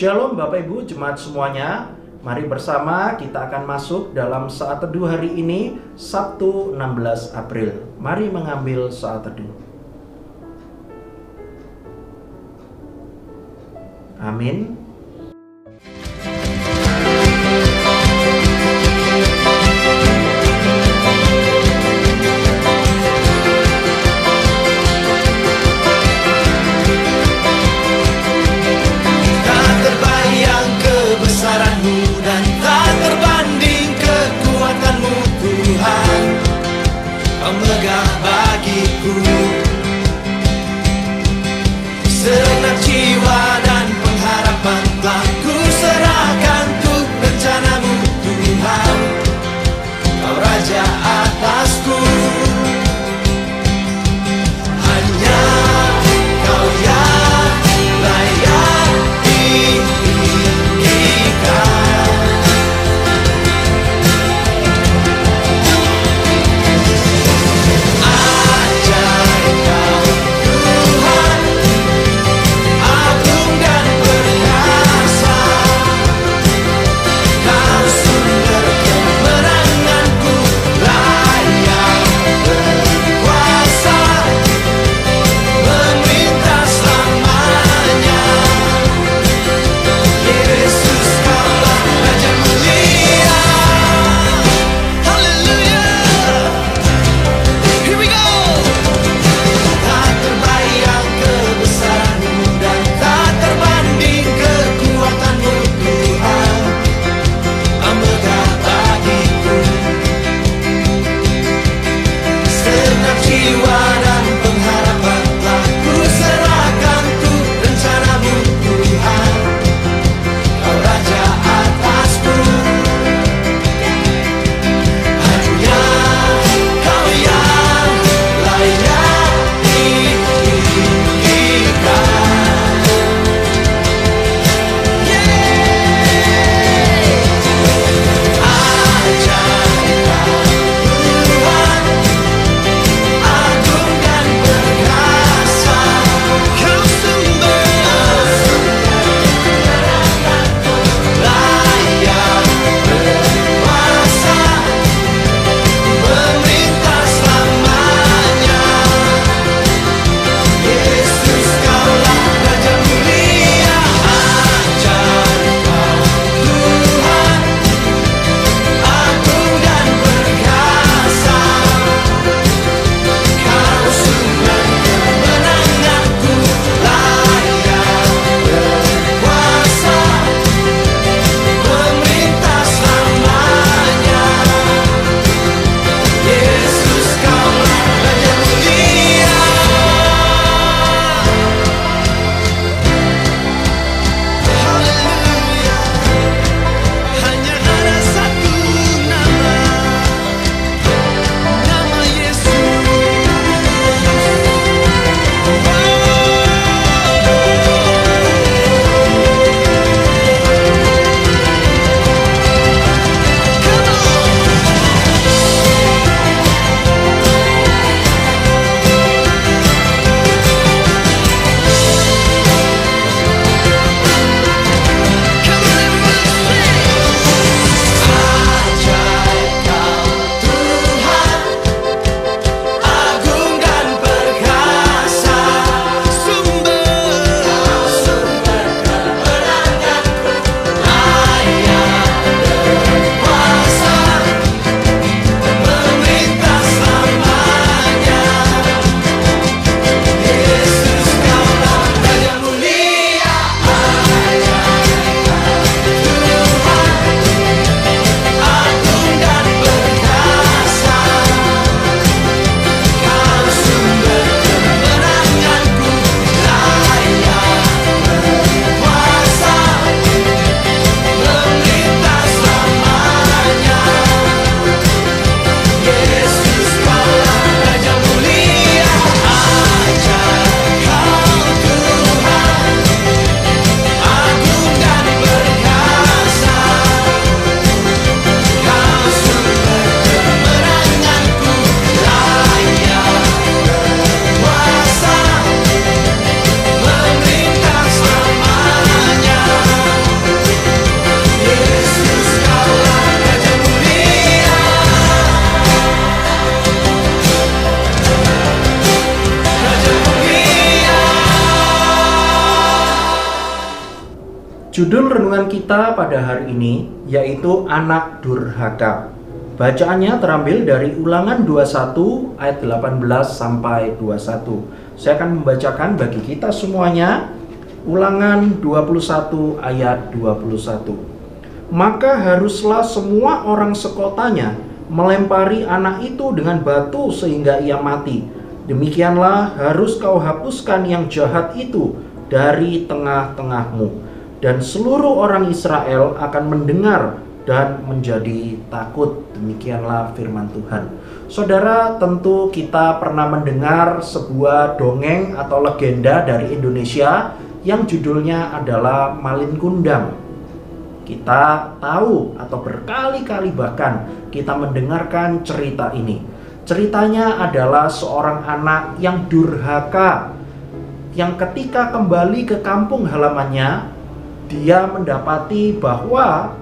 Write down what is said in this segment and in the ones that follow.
Shalom Bapak Ibu Jemaat semuanya. Mari bersama kita akan masuk dalam saat teduh hari ini, Sabtu 16 April. Mari mengambil saat teduh. Amin. Megah bagiku segenap jiwa dan pengharapan Judul renungan kita pada hari ini yaitu anak durhaka. Bacaannya terambil dari Ulangan 21 ayat 18 sampai 21. Saya akan membacakan bagi kita semuanya. Ulangan 21 ayat 21. Maka haruslah semua orang sekotanya melempari anak itu dengan batu sehingga ia mati. Demikianlah harus kau hapuskan yang jahat itu dari tengah-tengahmu. Dan seluruh orang Israel akan mendengar dan menjadi takut. Demikianlah firman Tuhan. Saudara, tentu kita pernah mendengar sebuah dongeng atau legenda dari Indonesia yang judulnya adalah Malin Kundang. Kita tahu atau berkali-kali bahkan kita mendengarkan cerita ini. Ceritanya adalah seorang anak yang durhaka, yang ketika kembali ke kampung halamannya, dia mendapati bahwa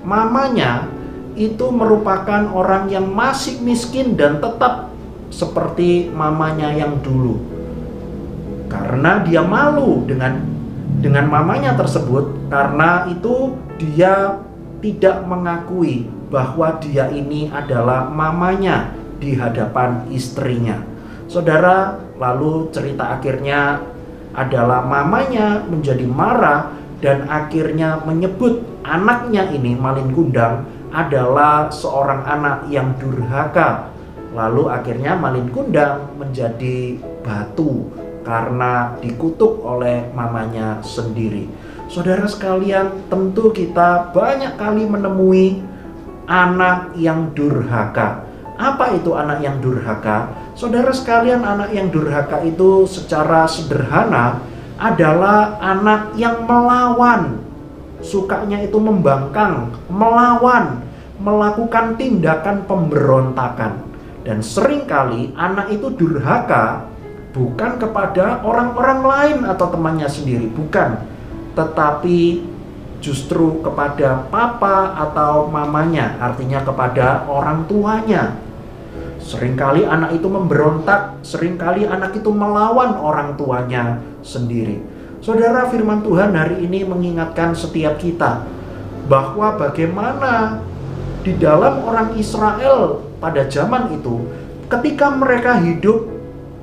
mamanya itu merupakan orang yang masih miskin dan tetap seperti mamanya yang dulu. Karena dia malu dengan mamanya tersebut, karena itu dia tidak mengakui bahwa dia ini adalah mamanya di hadapan istrinya. Saudara, lalu cerita akhirnya adalah mamanya menjadi marah dan akhirnya menyebut anaknya ini, Malin Kundang, adalah seorang anak yang durhaka. Lalu akhirnya Malin Kundang menjadi batu karena dikutuk oleh mamanya sendiri. Saudara sekalian, tentu kita banyak kali menemui anak yang durhaka. Apa itu anak yang durhaka? Saudara sekalian, anak yang durhaka itu secara sederhana adalah anak yang melawan, sukanya itu membangkang, melawan, melakukan tindakan pemberontakan. Dan seringkali anak itu durhaka bukan kepada orang-orang lain atau temannya sendiri, bukan, tetapi justru kepada papa atau mamanya, artinya kepada orang tuanya. Seringkali anak itu memberontak, seringkali anak itu melawan orang tuanya sendiri. Saudara, firman Tuhan hari ini mengingatkan setiap kita bahwa bagaimana di dalam orang Israel pada zaman itu, ketika mereka hidup,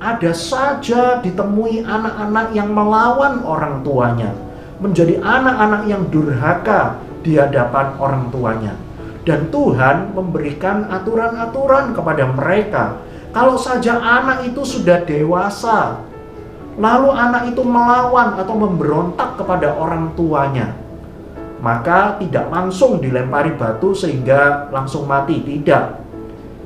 ada saja ditemui anak-anak yang melawan orang tuanya, menjadi anak-anak yang durhaka di hadapan orang tuanya. Dan Tuhan memberikan aturan-aturan kepada mereka. Kalau saja anak itu sudah dewasa, lalu anak itu melawan atau memberontak kepada orang tuanya, maka tidak langsung dilempari batu sehingga langsung mati. Tidak.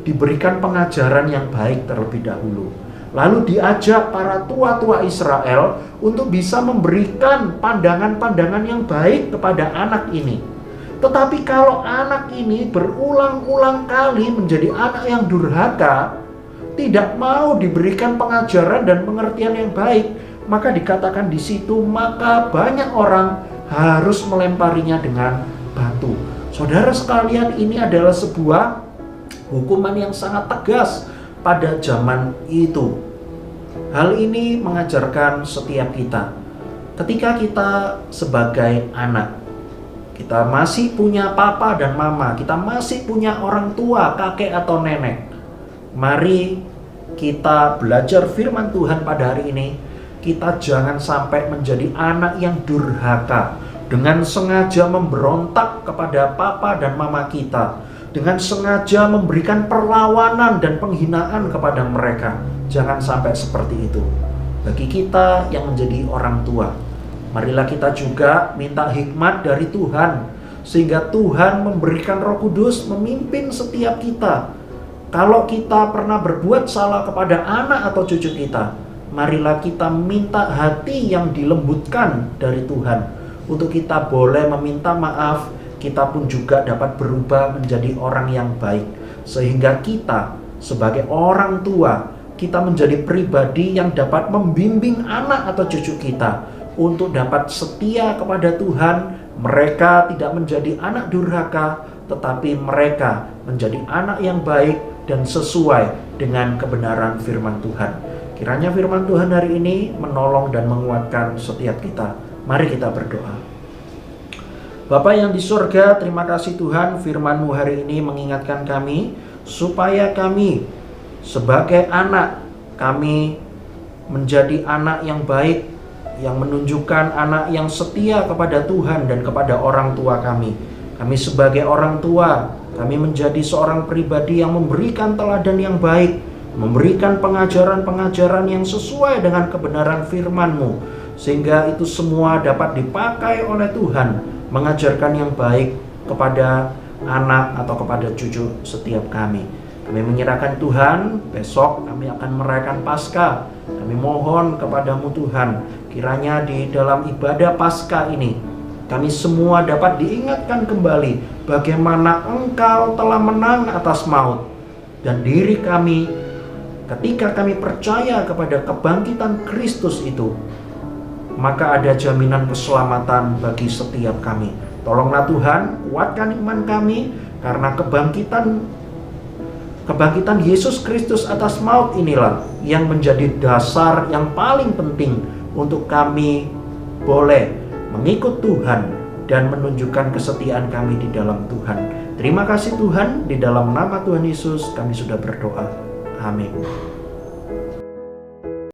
Diberikan pengajaran yang baik terlebih dahulu. Lalu diajak para tua-tua Israel untuk bisa memberikan pandangan-pandangan yang baik kepada anak ini. Tetapi kalau anak ini berulang-ulang kali menjadi anak yang durhaka, tidak mau diberikan pengajaran dan pengertian yang baik, maka dikatakan di situ, maka banyak orang harus melemparinya dengan batu. Saudara sekalian, ini adalah sebuah hukuman yang sangat tegas pada zaman itu. Hal ini mengajarkan setiap kita, ketika kita sebagai anak, kita masih punya papa dan mama, kita masih punya orang tua, kakek atau nenek. Mari kita belajar firman Tuhan pada hari ini. Kita jangan sampai menjadi anak yang durhaka, dengan sengaja memberontak kepada papa dan mama kita, dengan sengaja memberikan perlawanan dan penghinaan kepada mereka. Jangan sampai seperti itu. Bagi kita yang menjadi orang tua, marilah kita juga minta hikmat dari Tuhan, sehingga Tuhan memberikan Roh Kudus memimpin setiap kita. Kalau kita pernah berbuat salah kepada anak atau cucu kita, marilah kita minta hati yang dilembutkan dari Tuhan, untuk kita boleh meminta maaf. Kita pun juga dapat berubah menjadi orang yang baik, sehingga kita sebagai orang tua, kita menjadi pribadi yang dapat membimbing anak atau cucu kita untuk dapat setia kepada Tuhan. Mereka tidak menjadi anak durhaka, tetapi mereka menjadi anak yang baik dan sesuai dengan kebenaran firman Tuhan. Kiranya firman Tuhan hari ini menolong dan menguatkan setiap kita. Mari kita berdoa. Bapa yang di surga, terima kasih Tuhan, firman-Mu hari ini mengingatkan kami supaya kami sebagai anak, kami menjadi anak yang baik, yang menunjukkan anak yang setia kepada Tuhan dan kepada orang tua kami. Kami sebagai orang tua, kami menjadi seorang pribadi yang memberikan teladan yang baik, memberikan pengajaran-pengajaran yang sesuai dengan kebenaran firman-Mu, sehingga itu semua dapat dipakai oleh Tuhan, mengajarkan yang baik kepada anak atau kepada cucu setiap kami. Kami menyerahkan Tuhan, besok kami akan merayakan Paskah. Kami mohon kepadamu Tuhan, kiranya di dalam ibadah Paskah ini, kami semua dapat diingatkan kembali bagaimana Engkau telah menang atas maut. Dan diri kami, ketika kami percaya kepada kebangkitan Kristus itu, maka ada jaminan keselamatan bagi setiap kami. Tolonglah Tuhan, kuatkan iman kami, karena kebangkitan Yesus Kristus atas maut inilah yang menjadi dasar yang paling penting untuk kami boleh mengikut Tuhan dan menunjukkan kesetiaan kami di dalam Tuhan. Terima kasih Tuhan, di dalam nama Tuhan Yesus kami sudah berdoa. Amin.